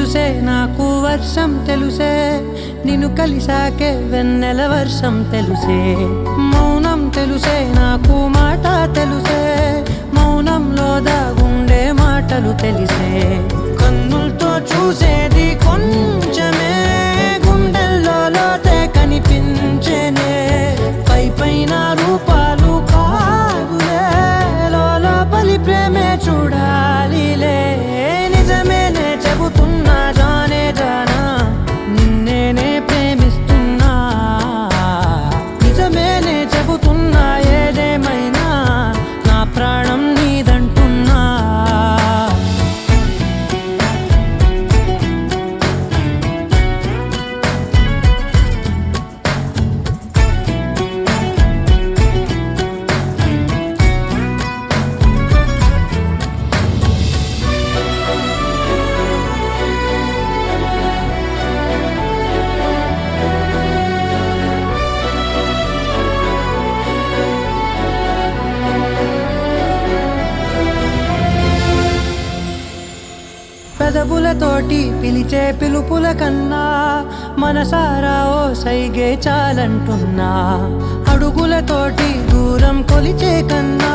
తెలుసే నాకు వర్షం తెలుసే నిన్ను కలిసాకే వెన్నెల వర్షం తెలుసే మౌనం తెలుసే నాకు మాట తెలుసే మౌనంలో దాగుండే మాటలు తెలిసే కన్నులతో చూసేది కొంచెమే గుండెల్లో లోతే కనిపించేనే పై పైన రూపాలు కాదులే లోపలి ప్రేమే చూడాలిలే నిజమేనే చెబుతున్నా జానే జానా నిన్నేనే ప్రేమిస్తున్నా నిజమేనే చెబుతున్నా ఏదేమైనా నా ప్రాణం నీదంటున్నా పెదవులతోటి పిలిచే పిలుపుల కన్నా మనసారా ఓ సైగే చాలంటున్నా అడుగులతోటి దూరం కొలిచే కన్నా